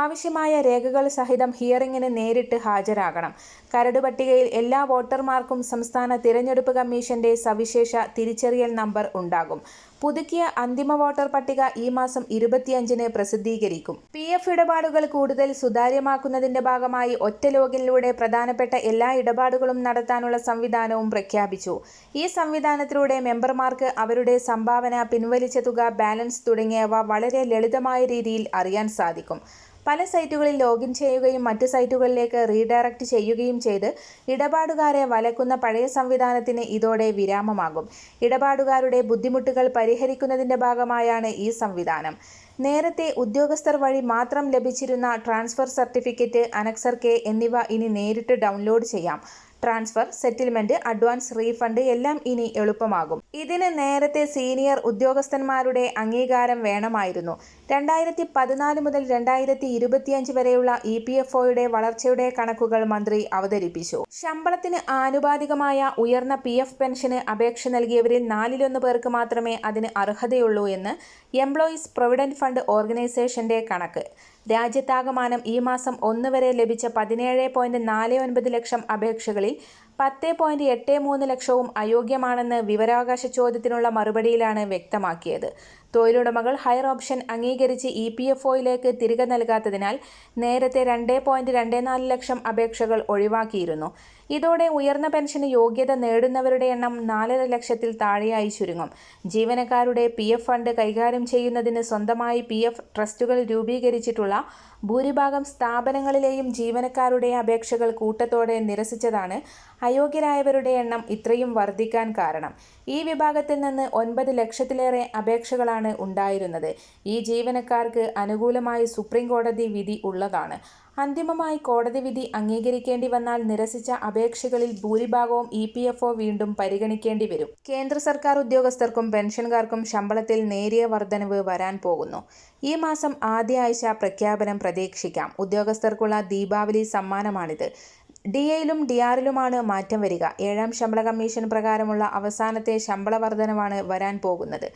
S1: ആവശ്യമായ രേഖകൾ സഹിതം ഹിയറിംഗിന് നേരിട്ട് ഹാജരാകണം. കരട് പട്ടികയിൽ എല്ലാ വോട്ടർമാർക്കും സംസ്ഥാന തിരഞ്ഞെടുപ്പ് കമ്മീഷന്റെ സവിശേഷ തിരിച്ചറിയൽ നമ്പർ ഉണ്ടാകും. പുതുക്കിയ അന്തിമ വോട്ടർ പട്ടിക ഈ മാസം 25-ന് പ്രസിദ്ധീകരിക്കും. PF ഇടപാടുകൾ കൂടുതൽ സുതാര്യമാക്കുന്നതിന്റെ ഭാഗമായി ഒറ്റ ലോഗിനിലൂടെ പ്രധാനപ്പെട്ട എല്ലാ ഇടപാടുകളും നടത്താനുള്ള സംവിധാനവും പ്രഖ്യാപിച്ചു. ഈ സംവിധാനത്തിലൂടെ മെമ്പർമാർക്ക് അവരുടെ സംഭാവന, പിൻവലിച്ച തുക, ബാലൻസ് തുടങ്ങിയവ വളരെ ലളിതമായ രീതിയിൽ അറിയാൻ സാധിക്കും. പല സൈറ്റുകളിൽ ലോഗിൻ ചെയ്യുകയും മറ്റ് സൈറ്റുകളിലേക്ക് റീഡയറക്റ്റ് ചെയ്യുകയും ചെയ്ത് ഇടപാടുകാരെ വലക്കുന്ന പഴയ സംവിധാനത്തിന് ഇതോടെ വിരാമമാകും. ഇടപാടുകാരുടെ ബുദ്ധിമുട്ടുകൾ പരിഹരിക്കുന്നതിന്റെ ഭാഗമായാണ് ഈ സംവിധാനം. നേരത്തെ ഉദ്യോഗസ്ഥർ വഴി മാത്രം ലഭിച്ചിരുന്ന ട്രാൻസ്ഫർ സർട്ടിഫിക്കറ്റ്, അനക്സർ കെ എന്നിവ ഇനി നേരിട്ട് ഡൗൺലോഡ് ചെയ്യാം. ട്രാൻസ്ഫർ, സെറ്റിൽമെന്റ്, അഡ്വാൻസ് റീഫണ്ട് എല്ലാം ഇനി എളുപ്പമാകും. ഇതിന് നേരത്തെ സീനിയർ ഉദ്യോഗസ്ഥന്മാരുടെ അംഗീകാരം വേണമായിരുന്നു. 2014 മുതൽ 2025 വരെയുള്ള EPFOയുടെ വളർച്ചയുടെ കണക്കുകൾ മന്ത്രി അവതരിപ്പിച്ചു. ശമ്പളത്തിന് ആനുപാതികമായ ഉയർന്ന PF പെൻഷന് അപേക്ഷ നൽകിയവരിൽ 4/1 പേർക്ക് മാത്രമേ അതിന് അർഹതയുള്ളൂ എന്ന് എംപ്ലോയീസ് പ്രൊവിഡന്റ് ഫണ്ട് ഓർഗനൈസേഷന്റെ കണക്ക്. രാജ്യത്താകമാനം ഈ മാസം 1 വരെ ലഭിച്ച 17.49 ലക്ഷം അപേക്ഷകളിൽ 10.83 ലക്ഷവും അയോഗ്യമാണെന്ന് വിവരാവകാശ ചോദ്യത്തിനുള്ള മറുപടിയിലാണ് വ്യക്തമാക്കിയത്. തൊഴിലുടമകൾ ഹയർ ഓപ്ഷൻ അംഗീകരിച്ച് EPFOയിലേക്ക് തിരികെ നൽകാത്തതിനാൽ നേരത്തെ 2.24 ലക്ഷം അപേക്ഷകൾ ഒഴിവാക്കിയിരുന്നു. ഇതോടെ ഉയർന്ന പെൻഷന് യോഗ്യത നേടുന്നവരുടെ എണ്ണം 4.5 ലക്ഷത്തിൽ താഴെയായി ചുരുങ്ങും. ജീവനക്കാരുടെ PF ഫണ്ട് കൈകാര്യം ചെയ്യുന്നതിന് സ്വന്തമായി PF ട്രസ്റ്റുകൾ രൂപീകരിച്ചിട്ടുള്ള ഭൂരിഭാഗം സ്ഥാപനങ്ങളിലെയും ജീവനക്കാരുടെ അപേക്ഷകൾ കൂട്ടത്തോടെ നിരസിച്ചതാണ് അയോഗ്യരായവരുടെ എണ്ണം ഇത്രയും വർദ്ധിക്കാൻ കാരണം. ഈ വിഭാഗത്തിൽ നിന്ന് 9 ലക്ഷത്തിലേറെ അപേക്ഷകളാണ് ഉണ്ടായിരുന്നത്. ഈ ജീവനക്കാർക്ക് അനുകൂലമായി സുപ്രീം കോടതി വിധി ഉള്ളതാണ്. അന്തിമമായി കോടതി വിധി അംഗീകരിക്കേണ്ടി വന്നാൽ നിരസിച്ച അപേക്ഷകളിൽ ഭൂരിഭാഗവും EPFO വീണ്ടും പരിഗണിക്കേണ്ടി വരും. കേന്ദ്ര സർക്കാർ ഉദ്യോഗസ്ഥർക്കും പെൻഷൻകാർക്കും ശമ്പളത്തിൽ നേരിയ വർധനവ് വരാൻ പോകുന്നു. ഈ മാസം ആദ്യ ആഴ്ച പ്രഖ്യാപനം പ്രതീക്ഷിക്കാം. ഉദ്യോഗസ്ഥർക്കുള്ള ദീപാവലി സമ്മാനമാണിത്. DAയിലും DRയിലുമാണ് മാറ്റം വരിക. 7ാം ശമ്പള കമ്മീഷൻ പ്രകാരമുള്ള അവസാനത്തെ ശമ്പള വർധനവാണ് വരാൻ പോകുന്നത്.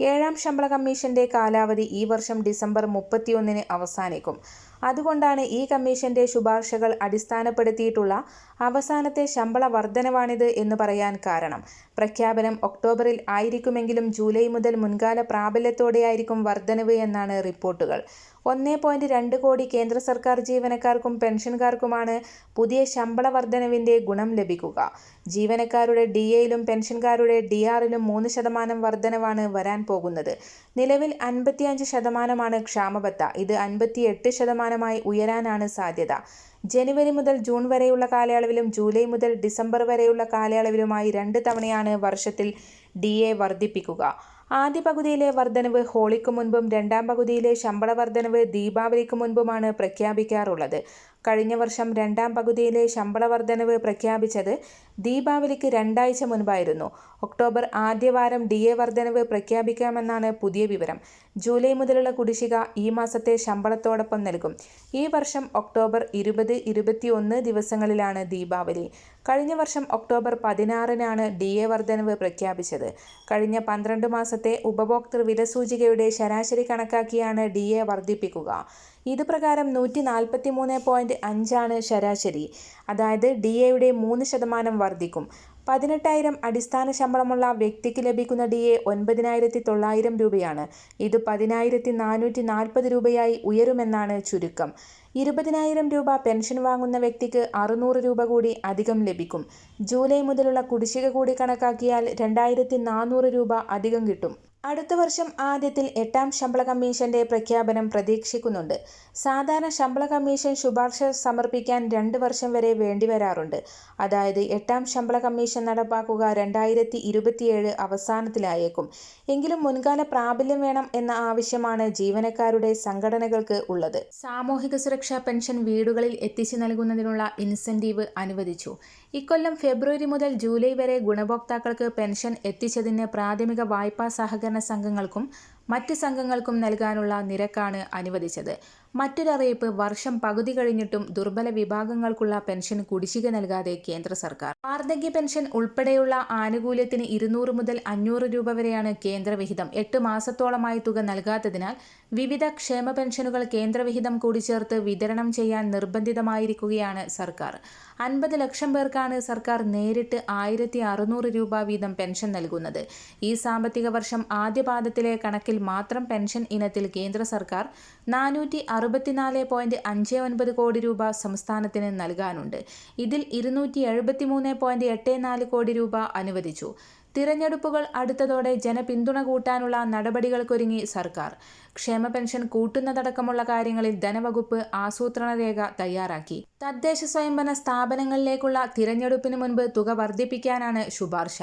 S1: 7ാം ശമ്പള കമ്മീഷന്റെ കാലാവധി ഈ വർഷം ഡിസംബർ 31-ന് അവസാനിക്കും. അതുകൊണ്ടാണ് ഈ കമ്മീഷന്റെ ശുപാർശകൾ അടിസ്ഥാനപ്പെടുത്തിയിട്ടുള്ള അവസാനത്തെ ശമ്പള വർധനവാണിത് എന്ന് പറയാൻ കാരണം. പ്രഖ്യാപനം ഒക്ടോബറിൽ ആയിരിക്കുമെങ്കിലും ജൂലൈ മുതൽ മുൻകാല പ്രാബല്യത്തോടെയായിരിക്കും വർധനവ് എന്നാണ് റിപ്പോർട്ടുകൾ. 1.2 കോടി കേന്ദ്ര സർക്കാർ ജീവനക്കാർക്കും പെൻഷൻകാർക്കുമാണ് പുതിയ ശമ്പള വർധനവിന്റെ ഗുണം ലഭിക്കുക. ജീവനക്കാരുടെ DAയിലും പെൻഷൻകാരുടെ DRയിലും 3% വർധനവാണ് വരാൻ പോകുന്നത്. നിലവിൽ 55% ക്ഷാമബത്ത. ഇത് 58% ഉയരാനാണ് സാധ്യത. ജനുവരി മുതൽ ജൂൺ വരെയുള്ള കാലയളവിലും ജൂലൈ മുതൽ ഡിസംബർ വരെയുള്ള കാലയളവിലുമായി 2 തവണയാണ് വർഷത്തിൽ DA വർദ്ധിപ്പിക്കുക. ആദ്യ പകുതിയിലെ വർധനവ് ഹോളിക്ക് മുൻപും 2ാം പകുതിയിലെ ശമ്പള വർധനവ് ദീപാവലിക്ക് മുൻപുമാണ് പ്രഖ്യാപിക്കാറുള്ളത്. കഴിഞ്ഞ വർഷം 2ാം പകുതിയിലെ ശമ്പള വർധനവ് പ്രഖ്യാപിച്ചത് ദീപാവലിക്ക് 2 ആഴ്ച മുൻപായിരുന്നു. ഒക്ടോബർ ആദ്യവാരം DA വർധനവ് പ്രഖ്യാപിക്കാമെന്നാണ് പുതിയ വിവരം. ജൂലൈ മുതലുള്ള കുടിശ്ശിക ഈ മാസത്തെ ശമ്പളത്തോടൊപ്പം നൽകും. ഈ വർഷം ഒക്ടോബർ 20, 21 ദിവസങ്ങളിലാണ് ദീപാവലി. കഴിഞ്ഞ വർഷം ഒക്ടോബർ 16-നാണ് DA വർധനവ് പ്രഖ്യാപിച്ചത്. കഴിഞ്ഞ 12 മാസത്തെ ഉപഭോക്തൃ വില സൂചികയുടെ ശരാശരി കണക്കാക്കിയാണ് DA വർദ്ധിപ്പിക്കുക. ഇത് പ്രകാരം 143.5 ശരാശരി. അതായത് DAയുടെ 3% വർദ്ധിക്കും. 18,000 അടിസ്ഥാന ശമ്പളമുള്ള വ്യക്തിക്ക് ലഭിക്കുന്ന DA 9,900 രൂപയാണ്. ഇത് 10,440 രൂപയായി ഉയരുമെന്നാണ് ചുരുക്കം. 20,000 രൂപ പെൻഷൻ വാങ്ങുന്ന വ്യക്തിക്ക് 600 രൂപ കൂടി അധികം ലഭിക്കും. ജൂലൈ മുതലുള്ള കുടിശ്ശിക കൂടി കണക്കാക്കിയാൽ 2,400 രൂപ അധികം കിട്ടും. അടുത്ത വർഷം ആദ്യത്തിൽ 8ാം ശമ്പള കമ്മീഷന്റെ പ്രഖ്യാപനം പ്രതീക്ഷിക്കുന്നുണ്ട്. സാധാരണ ശമ്പള കമ്മീഷൻ ശുപാർശ സമർപ്പിക്കാൻ 2 വർഷം വരെ വേണ്ടിവരാറുണ്ട്. അതായത് 8ാം ശമ്പള കമ്മീഷൻ നടപ്പാക്കുക 2027 അവസാനത്തിലായേക്കും. എങ്കിലും മുൻകാല പ്രാബല്യം വേണം എന്ന ആവശ്യമാണ് ജീവനക്കാരുടെ സംഘടനകൾക്ക് ഉള്ളത്. സാമൂഹിക സുരക്ഷാ പെൻഷൻ വീടുകളിൽ എത്തിച്ചു നൽകുന്നതിനുള്ള ഇൻസെന്റീവ് അനുവദിച്ചു. ഇക്കൊല്ലം ഫെബ്രുവരി മുതൽ ജൂലൈ വരെ ഗുണഭോക്താക്കൾക്ക് പെൻഷൻ എത്തിച്ചതിന് പ്രാഥമിക വായ്പാ സഹകരണ സംഘങ്ങൾക്കും മറ്റ് സംഘങ്ങൾക്കും നൽകാനുള്ള നിരക്കാണ് അനുവദിച്ചത്. മറ്റൊരറിയിപ്പ്, വർഷം പകുതി കഴിഞ്ഞിട്ടും ദുർബല വിഭാഗങ്ങൾക്കുള്ള പെൻഷൻ കുടിശ്ശിക നൽകാതെ കേന്ദ്ര സർക്കാർ. വാർദ്ധക്യ പെൻഷൻ ഉൾപ്പെടെയുള്ള ആനുകൂല്യത്തിന് 200 മുതൽ 500 രൂപ വരെയാണ് കേന്ദ്രവിഹിതം. 8 മാസത്തോളമായി തുക നൽകാത്തതിനാൽ വിവിധ ക്ഷേമ പെൻഷനുകൾ കേന്ദ്രവിഹിതം കൂടി ചേർത്ത് വിതരണം ചെയ്യാൻ നിർബന്ധിതമായിരിക്കുകയാണ് സർക്കാർ. 50 ലക്ഷം പേർക്കാണ് സർക്കാർ നേരിട്ട് 1600 രൂപ വീതം പെൻഷൻ നൽകുന്നത്. ഈ സാമ്പത്തിക വർഷം ആദ്യപാദത്തിലെ കണക്കിൽ മാത്രം പെൻഷൻ ഇനത്തിൽ കേന്ദ്ര സർക്കാർ 464.59 കോടി രൂപ സംസ്ഥാനത്തിന് നൽകാനുണ്ട്. ഇതിൽ 273.84 കോടി രൂപ അനുവദിച്ചു. തിരഞ്ഞെടുപ്പുകൾ അടുത്തതോടെ ജനപിന്തുണ കൂട്ടാനുള്ള നടപടികൾക്കൊരുങ്ങി സർക്കാർ. ക്ഷേമ പെൻഷൻ കൂട്ടുന്നതടക്കമുള്ള കാര്യങ്ങളിൽ ധനവകുപ്പ് ആസൂത്രണ രേഖ തയ്യാറാക്കി. തദ്ദേശ സ്വയംഭരണ സ്ഥാപനങ്ങളിലേക്കുള്ള തിരഞ്ഞെടുപ്പിന് മുൻപ് തുക വർദ്ധിപ്പിക്കാനാണ് ശുപാർശ.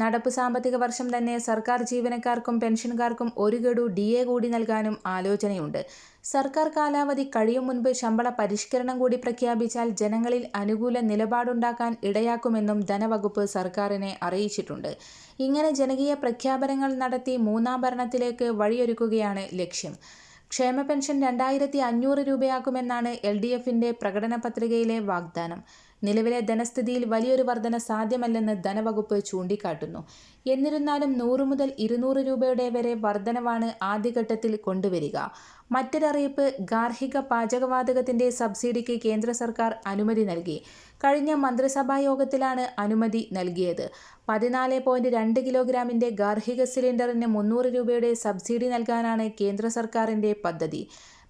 S1: നടപ്പ് സാമ്പത്തിക വർഷം തന്നെ സർക്കാർ ജീവനക്കാർക്കും പെൻഷൻകാർക്കും 1 ഗഡു DA കൂടി നൽകാനും ആലോചനയുണ്ട്. സർക്കാർ കാലാവധി കഴിയും മുൻപ് ശമ്പള പരിഷ്കരണം കൂടി പ്രഖ്യാപിച്ചാൽ ജനങ്ങളിൽ അനുകൂല നിലപാടുണ്ടാക്കാൻ ഇടയാക്കുമെന്നും ധനവകുപ്പ് സർക്കാരിനെ അറിയിച്ചിട്ടുണ്ട്. ഇങ്ങനെ ജനകീയ പ്രഖ്യാപനങ്ങൾ നടത്തി മൂന്നാം ഭരണത്തിലേക്ക് വഴിയൊരുക്കുകയാണ് ലക്ഷ്യം. ക്ഷേമ പെൻഷൻ 2500 രൂപയാക്കുമെന്നാണ് LDFന്റെ പ്രകടന പത്രികയിലെ വാഗ്ദാനം. നിലവിലെ ധനസ്ഥിതിയിൽ വലിയൊരു വർധന സാധ്യമല്ലെന്ന് ധനവകുപ്പ് ചൂണ്ടിക്കാട്ടുന്നു. എന്നിരുന്നാലും 100 മുതൽ 200 രൂപയുടെ വരെ വർധനവാണ് ആദ്യഘട്ടത്തിൽ കൊണ്ടുവരിക. മറ്റൊരറിയിപ്പ്, ഗാർഹിക പാചകവാതകത്തിന്റെ സബ്സിഡിക്ക് കേന്ദ്ര സർക്കാർ അനുമതി നൽകി. കഴിഞ്ഞ മന്ത്രിസഭാ യോഗത്തിലാണ് അനുമതി നൽകിയത്. 14.2 കിലോഗ്രാമിന്റെ ഗാർഹിക സിലിണ്ടറിന് 300 രൂപയുടെ സബ്സിഡി നൽകാനാണ് കേന്ദ്ര സർക്കാരിന്റെ പദ്ധതി.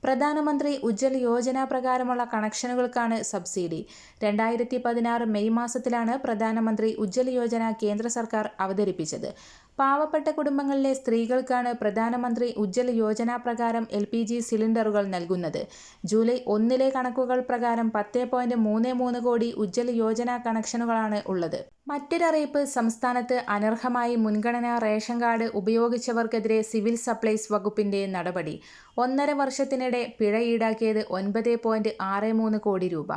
S1: പ്രധാനമന്ത്രി ഉജ്ജ്വൽ യോജന പ്രകാരമുള്ള കണക്ഷനുകൾക്കാണ് സബ്സിഡി. 2016 മെയ് മാസത്തിലാണ് പ്രധാനമന്ത്രി ഉജ്ജ്വൽ യോജന കേന്ദ്ര സർക്കാർ അവതരിപ്പിച്ചത്. പാവപ്പെട്ട കുടുംബങ്ങളിലെ സ്ത്രീകൾക്കാണ് പ്രധാനമന്ത്രി ഉജ്ജ്വൽ യോജന പ്രകാരം LPG സിലിണ്ടറുകൾ നൽകുന്നത്. ജൂലൈ 1 കണക്കുകൾ പ്രകാരം 10.33 കോടി ഉജ്ജ്വൽ യോജന കണക്ഷനുകളാണ് ഉള്ളത്. മറ്റൊരറിയിപ്പ്, സംസ്ഥാനത്ത് അനർഹമായി മുൻഗണനാ റേഷൻ കാർഡ് ഉപയോഗിച്ചവർക്കെതിരെ സിവിൽ സപ്ലൈസ് വകുപ്പിന്റെ നടപടി. 1.5 വർഷത്തിനിടെ പിഴ ഈടാക്കിയത് 9.63 കോടി രൂപ.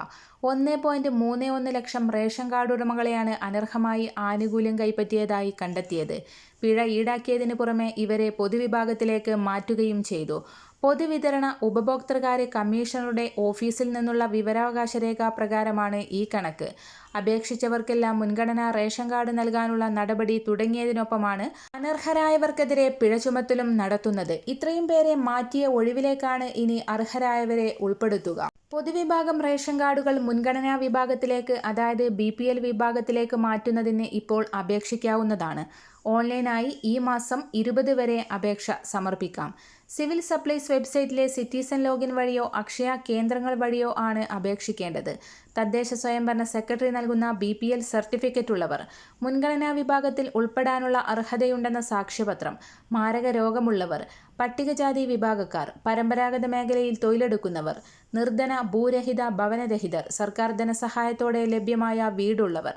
S1: 1.31 ലക്ഷം റേഷൻ കാർഡ് ഉടമകളെയാണ് അനർഹമായി ആനുകൂല്യം കൈപ്പറ്റിയതായി കണ്ടെത്തിയത്. പിഴ ഈടാക്കിയതിന് പുറമെ ഇവരെ പൊതുവിഭാഗത്തിലേക്ക് മാറ്റുകയും ചെയ്തു. പൊതുവിതരണ ഉപഭോക്തൃകാര്യ കമ്മീഷണറുടെ ഓഫീസിൽ നിന്നുള്ള വിവരാവകാശ രേഖ പ്രകാരമാണ് ഈ കണക്ക്. അപേക്ഷിച്ചവർക്കെല്ലാം മുൻഗണനാ റേഷൻ കാർഡ് നൽകാനുള്ള നടപടി തുടങ്ങിയതിനൊപ്പമാണ് അനർഹരായവർക്കെതിരെ പിഴ ചുമത്തലും നടത്തുന്നത്. ഇത്രയും പേരെ മാറ്റിയ ഒഴിവിലേക്കാണ് ഇനി അർഹരായവരെ ഉൾപ്പെടുത്തുക. പൊതുവിഭാഗം റേഷൻ കാർഡുകൾ മുൻഗണനാ വിഭാഗത്തിലേക്ക്, അതായത് BPL വിഭാഗത്തിലേക്ക് മാറ്റുന്നതിന് ഇപ്പോൾ അപേക്ഷിക്കാവുന്നതാണ്. ഓൺലൈനായി ഈ മാസം 20 വരെ അപേക്ഷ സമർപ്പിക്കാം. സിവിൽ സപ്ലൈസ് വെബ്സൈറ്റിലെ സിറ്റിസൺ ലോഗിൻ വഴിയോ അക്ഷയ കേന്ദ്രങ്ങൾ വഴിയോ ആണ് അപേക്ഷിക്കേണ്ടത്. തദ്ദേശ സ്വയംഭരണ സെക്രട്ടറി നൽകുന്ന BPL സർട്ടിഫിക്കറ്റ് ഉള്ളവർ, മുൻഗണനാ വിഭാഗത്തിൽ ഉൾപ്പെടാനുള്ള അർഹതയുണ്ടെന്ന സാക്ഷ്യപത്രം, മാരക രോഗമുള്ളവർ, പട്ടികജാതി വിഭാഗക്കാർ, പരമ്പരാഗത മേഖലയിൽ തൊഴിലെടുക്കുന്നവർ, നിർധന ഭൂരഹിത ഭവനരഹിതർ, സർക്കാർ ധനസഹായത്തോടെ ലഭ്യമായ വീടുള്ളവർ,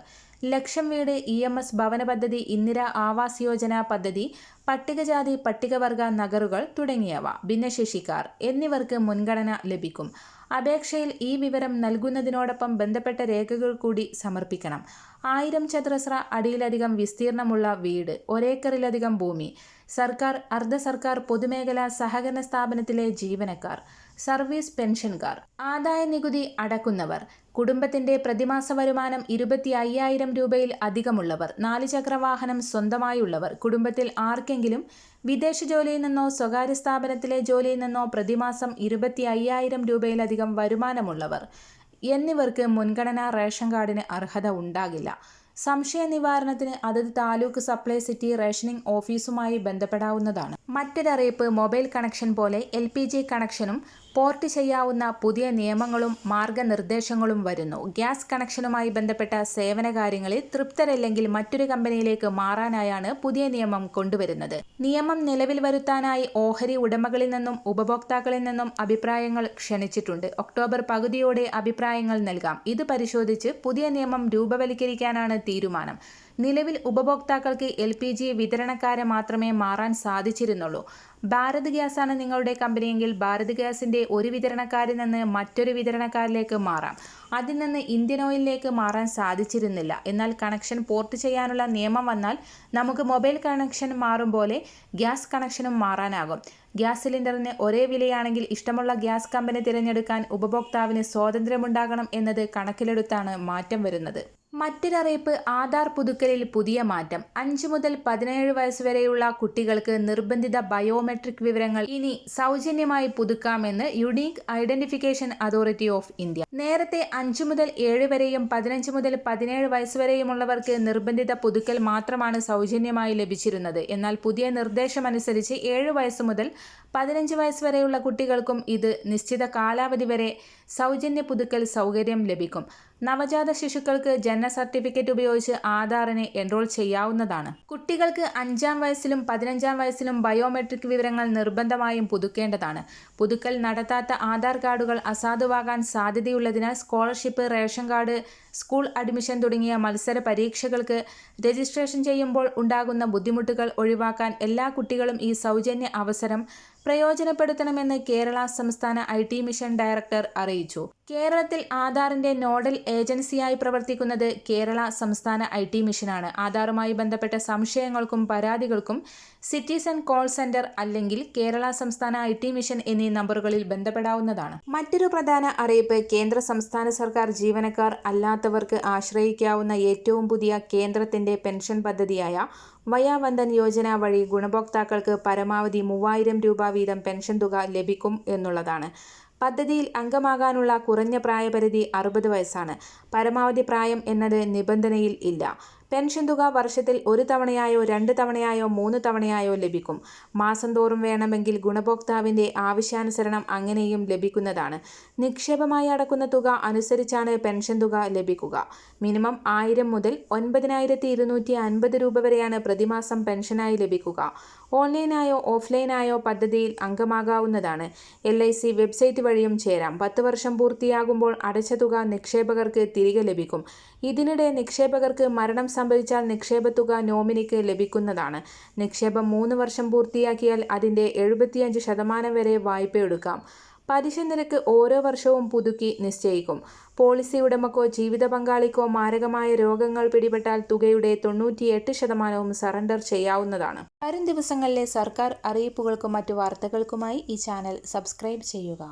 S1: ലക്ഷം വീട് EMS ഭവന പദ്ധതി, ഇന്ദിര ആവാസ് യോജന പദ്ധതി, പട്ടികജാതി പട്ടികവർഗ നഗറുകൾ തുടങ്ങിയവ, ഭിന്നശേഷിക്കാർ എന്നിവർക്ക് മുൻഗണന ലഭിക്കും. അപേക്ഷയിൽ ഈ വിവരം നൽകുന്നതിനോടൊപ്പം ബന്ധപ്പെട്ട രേഖകൾ കൂടി സമർപ്പിക്കണം. 1000 ചതുരശ്ര അടിയിലധികം വിസ്തീർണമുള്ള വീട്, 1 ഏക്കറിലധികം ഭൂമി, സർക്കാർ, അർദ്ധ സർക്കാർ, പൊതുമേഖലാ സഹകരണ സ്ഥാപനത്തിലെ ജീവനക്കാർ, സർവീസ് പെൻഷൻകാർ, ആദായ നികുതി അടക്കുന്നവർ, കുടുംബത്തിന്റെ പ്രതിമാസ വരുമാനം 25,000 രൂപയിൽ അധികമുള്ളവർ, 4 ചക്ര വാഹനം സ്വന്തമായുള്ളവർ, കുടുംബത്തിൽ ആർക്കെങ്കിലും വിദേശ ജോലിയിൽ നിന്നോ സ്വകാര്യ സ്ഥാപനത്തിലെ ജോലിയിൽ നിന്നോ പ്രതിമാസം 25,000 രൂപയിലധികം വരുമാനമുള്ളവർ എന്നിവർക്ക് മുൻഗണനാ റേഷൻ കാർഡിന് അർഹത ഉണ്ടാകില്ല. സംശയ നിവാരണത്തിന് അതത് താലൂക്ക് സപ്ലൈ സിറ്റി റേഷനിംഗ് ഓഫീസുമായി ബന്ധപ്പെടാവുന്നതാണ്. മറ്റൊരറിയിപ്പ്, മൊബൈൽ കണക്ഷൻ പോലെ LPG കണക്ഷനും പോർട്ട് ചെയ്യാവുന്ന പുതിയ നിയമങ്ങളും മാർഗനിർദ്ദേശങ്ങളും വരുന്നു. ഗ്യാസ് കണക്ഷനുമായി ബന്ധപ്പെട്ട സേവന കാര്യങ്ങളിൽ തൃപ്തരല്ലെങ്കിൽ മറ്റൊരു കമ്പനിയിലേക്ക് മാറാനായാണ് പുതിയ നിയമം കൊണ്ടുവരുന്നത്. നിയമം നിലവിൽ വരുത്താനായി ഓഹരി ഉടമകളിൽ നിന്നും ഉപഭോക്താക്കളിൽ നിന്നും അഭിപ്രായങ്ങൾ ക്ഷണിച്ചിട്ടുണ്ട്. ഒക്ടോബർ പകുതിയോടെ അഭിപ്രായങ്ങൾ നൽകാം. ഇത് പരിശോധിച്ച് പുതിയ നിയമം രൂപവൽക്കരിക്കാനാണ് തീരുമാനം. നിലവിൽ ഉപഭോക്താക്കൾക്ക് LPG വിതരണക്കാരെ മാത്രമേ മാറാൻ സാധിച്ചിരുന്നുള്ളൂ. ഭാരത് ഗ്യാസാണ് നിങ്ങളുടെ കമ്പനിയെങ്കിൽ ഭാരത് ഗ്യാസിന്റെ ഒരു വിതരണക്കാരിൽ നിന്ന് മറ്റൊരു വിതരണക്കാരിലേക്ക് മാറാം. അതിൽ നിന്ന് ഇന്ത്യൻ ഓയിലിലേക്ക് മാറാൻ സാധിച്ചിരുന്നില്ല. എന്നാൽ കണക്ഷൻ പോർട്ട് ചെയ്യാനുള്ള നിയമം വന്നാൽ നമുക്ക് മൊബൈൽ കണക്ഷൻ മാറും പോലെ ഗ്യാസ് കണക്ഷനും മാറാനാകും. ഗ്യാസ് സിലിണ്ടറിന് ഒരേ വിലയാണെങ്കിൽ ഇഷ്ടമുള്ള ഗ്യാസ് കമ്പനി തിരഞ്ഞെടുക്കാൻ ഉപഭോക്താവിന് സ്വാതന്ത്ര്യമുണ്ടാകണം എന്നത് കണക്കിലെടുത്താണ് മാറ്റം വരുന്നത്. മറ്റൊരറിയിപ്പ്, ആധാർ പുതുക്കലിൽ പുതിയ മാറ്റം. 5 മുതൽ 17 വയസ്സ് വരെയുള്ള കുട്ടികൾക്ക് നിർബന്ധിത ബയോമെട്രിക് വിവരങ്ങൾ ഇനി സൗജന്യമായി പുതുക്കാമെന്ന് unique identification authority of India. നേരത്തെ 5 മുതൽ 7 വരെയും 15 മുതൽ 17 വയസ്സ് വരെയുമുള്ളവർക്ക് നിർബന്ധിത പുതുക്കൽ മാത്രമാണ് സൗജന്യമായി ലഭിച്ചിരുന്നത്. എന്നാൽ പുതിയ നിർദ്ദേശമനുസരിച്ച് 7 വയസ്സ് മുതൽ 15 വയസ്സ് വരെയുള്ള കുട്ടികൾക്കും ഇത് നിശ്ചിത കാലാവധി വരെ സൗജന്യ പുതുക്കൽ സൗകര്യം ലഭിക്കും. നവജാത ശിശുക്കൾക്ക് ജനന സർട്ടിഫിക്കറ്റ് ഉപയോഗിച്ച് ആധാറിന് എൻറോൾ ചെയ്യാവുന്നതാണ്. കുട്ടികൾക്ക് 5-ാം വയസ്സിലും 15-ാം വയസ്സിലും ബയോമെട്രിക് വിവരങ്ങൾ നിർബന്ധമായും പുതുക്കേണ്ടതാണ്. പുതുക്കൽ നടത്താത്ത ആധാർ കാർഡുകൾ അസാധുവാകാൻ സാധ്യതയുള്ളതിനാൽ scholarship, ration card, school admission തുടങ്ങിയ മത്സര പരീക്ഷകൾക്ക് രജിസ്ട്രേഷൻ ചെയ്യുമ്പോൾ ഉണ്ടാകുന്ന ബുദ്ധിമുട്ടുകൾ ഒഴിവാക്കാൻ എല്ലാ കുട്ടികളും ഈ സൗജന്യ അവസരം പ്രയോജനപ്പെടുത്തണമെന്ന് കേരള സംസ്ഥാന IT മിഷൻ ഡയറക്ടർ അറിയിച്ചു. കേരളത്തിൽ ആധാറിന്റെ നോഡൽ ഏജൻസിയായി പ്രവർത്തിക്കുന്നത് കേരള സംസ്ഥാന IT മിഷനാണ്. ആധാറുമായി ബന്ധപ്പെട്ട സംശയങ്ങൾക്കും പരാതികൾക്കും സിറ്റിസൺ കോൾ സെന്റർ അല്ലെങ്കിൽ കേരള സംസ്ഥാന IT മിഷൻ എന്നീ നമ്പറുകളിൽ ബന്ധപ്പെടാവുന്നതാണ്. മറ്റൊരു പ്രധാന അറിയിപ്പ്, കേന്ദ്ര സംസ്ഥാന സർക്കാർ ജീവനക്കാർ അല്ലാത്തവർക്ക് ആശ്രയിക്കാവുന്ന ഏറ്റവും പുതിയ കേന്ദ്രത്തിന്റെ പെൻഷൻ പദ്ധതിയായ വയാ വന്ദൻ യോജന വഴി ഗുണഭോക്താക്കൾക്ക് പരമാവധി 3000 രൂപ വീതം പെൻഷൻ തുക ലഭിക്കും എന്നുള്ളതാണ്. പദ്ധതിയിൽ അംഗമാകാനുള്ള കുറഞ്ഞ പ്രായപരിധി 60 വയസ്സാണ്. പരമാവധി പ്രായം എന്നത് നിബന്ധനയിൽ ഇല്ല. പെൻഷൻ തുക വർഷത്തിൽ 1 തവണയായോ 2 തവണയായോ 3 തവണയായോ ലഭിക്കും. മാസം തോറും വേണമെങ്കിൽ ഗുണഭോക്താവിന്റെ ആവശ്യാനുസരണം അങ്ങനെയും ലഭിക്കുന്നതാണ്. നിക്ഷേപമായി അടക്കുന്ന തുക അനുസരിച്ചാണ് പെൻഷൻ തുക ലഭിക്കുക. മിനിമം 1000 മുതൽ 9250 രൂപ വരെയാണ് പ്രതിമാസം പെൻഷനായി ലഭിക്കുക. ഓൺലൈനായോ ഓഫ്ലൈനായോ പദ്ധതിയിൽ അംഗമാകാവുന്നതാണ്. LIC വെബ്സൈറ്റ് വഴിയും ചേരാം. 10 വർഷം പൂർത്തിയാകുമ്പോൾ അടച്ച തുക നിക്ഷേപകർക്ക് തിരികെ ലഭിക്കും. ഇതിനിടെ നിക്ഷേപകർക്ക് മരണം സംഭവിച്ചാൽ നിക്ഷേപത്തുക നോമിനിക്ക് ലഭിക്കുന്നതാണ്. നിക്ഷേപം 3 വർഷം പൂർത്തിയാക്കിയാൽ അതിന്റെ 75% വരെ വായ്പയെടുക്കാം. പലിശ നിരക്ക് ഓരോ വർഷവും പുതുക്കി നിശ്ചയിക്കും. പോളിസി ഉടമക്കോ ജീവിത പങ്കാളിക്കോ മാരകമായ രോഗങ്ങൾ പിടിപെട്ടാൽ തുകയുടെ 98% സറണ്ടർ ചെയ്യാവുന്നതാണ്. വരും ദിവസങ്ങളിലെ സർക്കാർ അറിയിപ്പുകൾക്കും മറ്റു വാർത്തകൾക്കുമായി ഈ ചാനൽ സബ്സ്ക്രൈബ് ചെയ്യുക.